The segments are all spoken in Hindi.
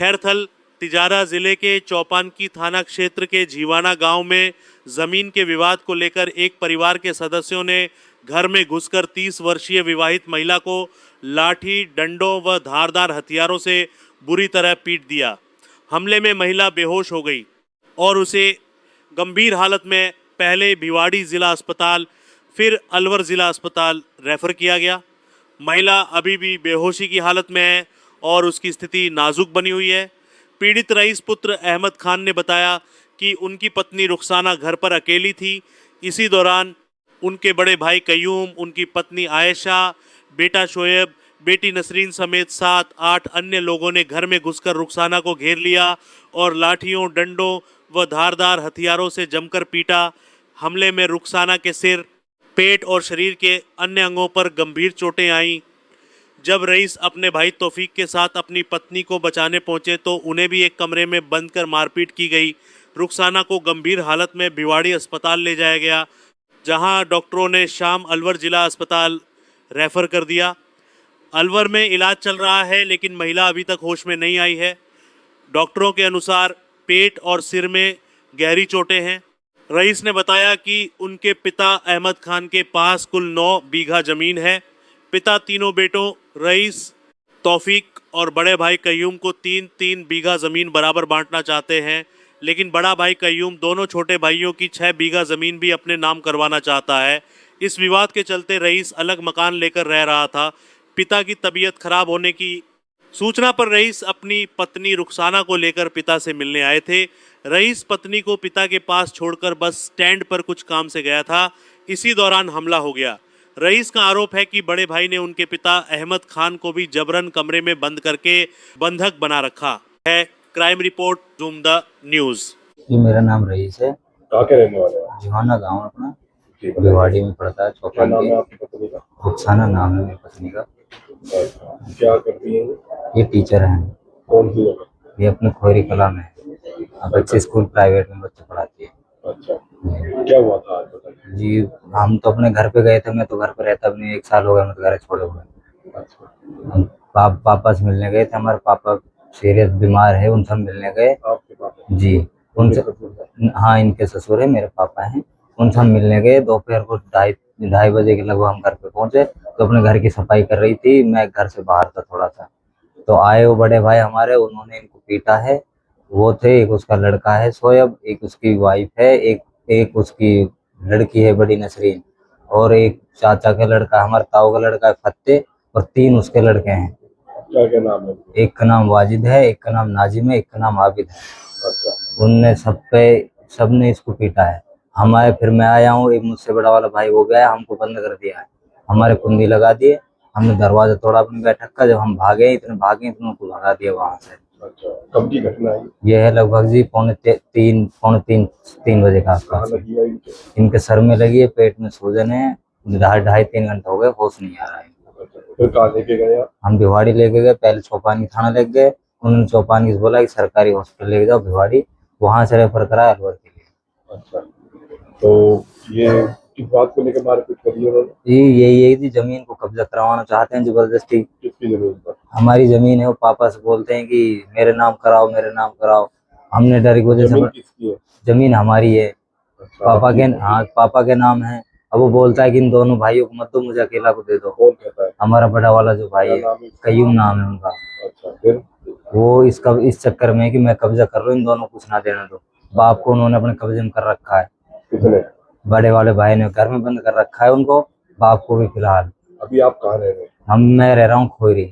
खैरथल तिजारा जिले के चौपानकी थाना क्षेत्र के जीवाना गांव में जमीन के विवाद को लेकर एक परिवार के सदस्यों ने घर में घुसकर 30 वर्षीय विवाहित महिला को लाठी, डंडों व धारदार हथियारों से बुरी तरह पीट दिया। हमले में महिला बेहोश हो गई और उसे गंभीर हालत में पहले भिवाड़ी जिला अस्पताल फिर अलवर जिला अस्पताल रेफर किया गया। महिला अभी भी बेहोशी की हालत में है और उसकी स्थिति नाजुक बनी हुई है। पीड़ित रईस पुत्र अहमद खान ने बताया कि उनकी पत्नी रुखसाना घर पर अकेली थी। इसी दौरान उनके बड़े भाई कयूम, उनकी पत्नी आयशा, बेटा शोएब, बेटी नसरीन समेत 7-8 अन्य लोगों ने घर में घुसकर रुखसाना को घेर लिया और लाठियों, डंडों व धारदार हथियारों से जमकर पीटा। हमले में रुखसाना के सिर, पेट और शरीर के अन्य अंगों पर गंभीर चोटें आईं। जब रईस अपने भाई तौफीक के साथ अपनी पत्नी को बचाने पहुंचे तो उन्हें भी एक कमरे में बंद कर मारपीट की गई। रुखसाना को गंभीर हालत में भिवाड़ी अस्पताल ले जाया गया, जहां डॉक्टरों ने शाम अलवर जिला अस्पताल रेफर कर दिया। अलवर में इलाज चल रहा है, लेकिन महिला अभी तक होश में नहीं आई है। डॉक्टरों के अनुसार पेट और सिर में गहरी चोटें हैं। रईस ने बताया कि उनके पिता अहमद खान के पास कुल 9 बीघा ज़मीन है। पिता तीनों बेटों रईस, तौफीक और बड़े भाई कयूम को 3-3 बीघा ज़मीन बराबर बांटना चाहते हैं, लेकिन बड़ा भाई कयूम दोनों छोटे भाइयों की 6 बीघा ज़मीन भी अपने नाम करवाना चाहता है। इस विवाद के चलते रईस अलग मकान लेकर रह रहा था। पिता की तबीयत खराब होने की सूचना पर रईस अपनी पत्नी रुखसाना को लेकर पिता से मिलने आए थे। रईस पत्नी को पिता के पास छोड़कर बस स्टैंड पर कुछ काम से गया था। इसी दौरान हमला हो गया। रईस का आरोप है कि बड़े भाई ने उनके पिता अहमद खान को भी जबरन कमरे में बंद करके बंधक बना रखा है। Crime report, zoom the news. जी, मेरा नाम रईस है। कहाँ के रहने वाले हैं? जीवाना गाँव अपना भिवाड़ी में पड़ता है। क्या नाम है आपकी पत्नी का? रुखसाना नाम है मेरी पत्नी का। क्या करती है? ये टीचर हैं। कौन सी जगह? ये अपने खोरी कला में अब अच्छे स्कूल प्राइवेट में बच्चे पढ़ाती है। अच्छा, क्या हुआ था आज बताइए। जी, हम तो अपने घर पे गए थे। मैं तो घर पे रहता भी नहीं, 1 साल हो गया मैं तो घर छोड़े हुए। अच्छा, हम पापा से मिलने गए थे। हमारे पापा सीरियस बीमार है, उनसे हम मिलने गए। आपके पापा? जी, उनसे। हाँ, इनके ससुर है, मेरे पापा हैं। उनसे हम मिलने गए। दोपहर को 2:30 बजे के लगभग हम घर पे पहुंचे तो अपने घर की सफाई कर रही थी। मैं घर से बाहर था थोड़ा सा, तो आए वो बड़े भाई हमारे, उन्होंने इनको पीटा है। वो थे, एक उसका लड़का है शोएब, एक उसकी वाइफ है, एक उसकी लड़की है बड़ी नसरीन, और एक चाचा का लड़का, हमारे ताऊ का लड़का है फत्ते, और 3 उसके लड़के हैं। क्या क्या नाम है? एक का नाम वाजिद है, एक का नाम नाजिम है, एक का नाम आबिद है। अच्छा, उनने सबने इसको पीटा है। हम आए, फिर मैं आया हूँ। एक मुझसे बड़ा वाला भाई वो गया, हमको बंद कर दिया है। हमारे कुंडी लगा दिए। हमने दरवाजा तोड़ा अपनी बैठक का। जब हम भागे इतने उनको भगा दिया वहां से। अच्छा, कब की घटना है? यह है लगभग जी पौने तीन बजे का कहाँ आसपास। लगी है इनके? इनके सर में लगी है, पेट में सूजन है। 2.5-3 घंटे हो गए, होश नहीं आ रहा है। अच्छा, फिर कहाँ लेके गए आप? हम भिवाड़ी लेके गए। पहले चौपानी थाना लेके गए। उन्होंने चौपानी से बोला कि सरकारी हॉस्पिटल लेके जाओ भिवाड़ी, वहां से रेफर कराया अलवर के लिए। अच्छा, तो ये किस बात को लेकर मारपीट करी है उन्होंने? यही थी, जमीन को कब्जा करवाना चाहते हैं जबरदस्ती। किसकी जमीन पर? हमारी जमीन है। वो पापा से बोलते हैं कि मेरे नाम कराओ, मेरे नाम कराओ। हमने डर की वजह से। जमीन किसकी है? जमीन हमारी है। अच्छा, पापा के, हाँ, पापा के नाम है। अब वो बोलता है कि इन दोनों भाइयों को मत दो, मुझे अकेला को दे दो। कौन कहता है? हमारा बड़ा वाला जो भाई क्या है, नाम है? कयूम नाम है उनका। अच्छा, फिर? वो इस चक्कर में है कि मैं कब्जा कर रहा हूँ, इन दोनों को कुछ ना देना दो। बाप को उन्होंने अपने कब्जे में कर रखा है। कितने? बड़े वाले भाई ने घर में बंद कर रखा है उनको, बाप को भी फिलहाल। अभी आप कहाँ रह रहे हैं? मैं रह रहा हूँ खोरी।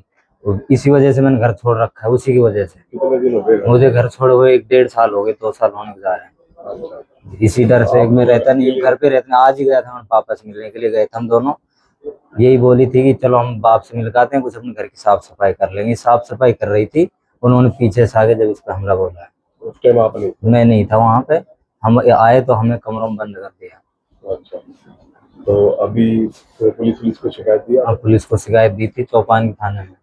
तो इसी वजह से मैंने घर छोड़ रखा है, उसी की वजह से। कितने दिन हो गए? मुझे घर छोड़े हुए 1-1.5 साल हो गए, 2 साल होने को जा रहे हैं। अच्छा, इसी डर से मैं रहता नहीं हूँ घर पे रहते। आज ही गया था, मैं पापा से मिलने के लिए गए थे हम दोनों। यही बोली थी कि चलो हम बाप से मिलकाते हैं, कुछ अपने घर की साफ सफाई कर लेंगे। साफ सफाई कर रही थी, उन्होंने पीछे से आगे जब इस पर हमला बोला है। उस टाइम आप नहीं? मैं नहीं था वहां पे। हम आए तो हमें कमरों में बंद कर दिया। अच्छा, तो अभी पुलिस को शिकायत दिया? अब पुलिस को शिकायत दी थी चौपान की थाने में।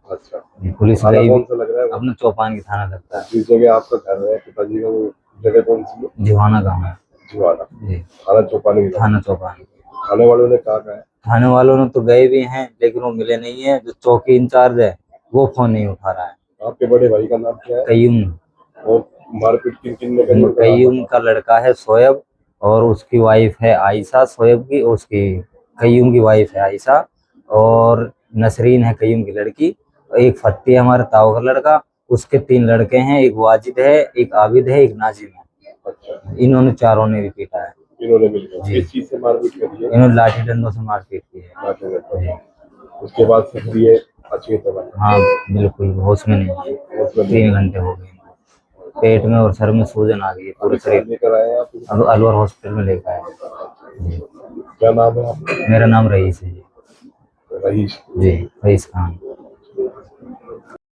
अच्छा, पुलिस थाना गई कौन भी, सा लग रहा है? अपना चौपान की थाना लगता है। जिस जगह आपका घर है पिताजी का, वो जगह कौन सी है? जीवाना गाँव है जीवाना। जी। थाना चौपानी? थाना चौपान। थाने वालों ने कहा है? थाने वालों ने तो गए भी हैं, लेकिन वो मिले नहीं है। जो चौकी इंचार्ज है वो फोन नहीं उठा रहा है। आपके बड़े भाई का नाम क्या है कयूम। और मारपीट किन किन ने करी? कयूम का लड़का है शोएब और उसकी वाइफ है आयशा। शोएब की उसकी कयूम की वाइफ है आयशा और नसरीन है कयूम की लड़की। एक फत्ती है हमारे ताऊ का लड़का। उसके 3 लड़के हैं, एक वाजिद है, एक आबिद है, एक नाजिम है। अच्छा, इन्होंने चारों ने भी पीटा है। इन्होंने मिलकर जी। किस चीज से मारपीट करी है? इन्होंने लाठी डंडों से मारपीट की है। लाठी डंडा। जी। उसके बाद से फिर ये अच्छी तरह हाँ बिल्कुल होश में नहीं है। उसमें 3 घंटे हो गए। पेट में और सर में सूजन आ गई है पूरे शरीर। लेकर आए आप? अब अलवर हॉस्पिटल में लेकर आए। जी। क्या नाम है आपका? मेरा नाम रईस है जी। रईस। जी रईस खान।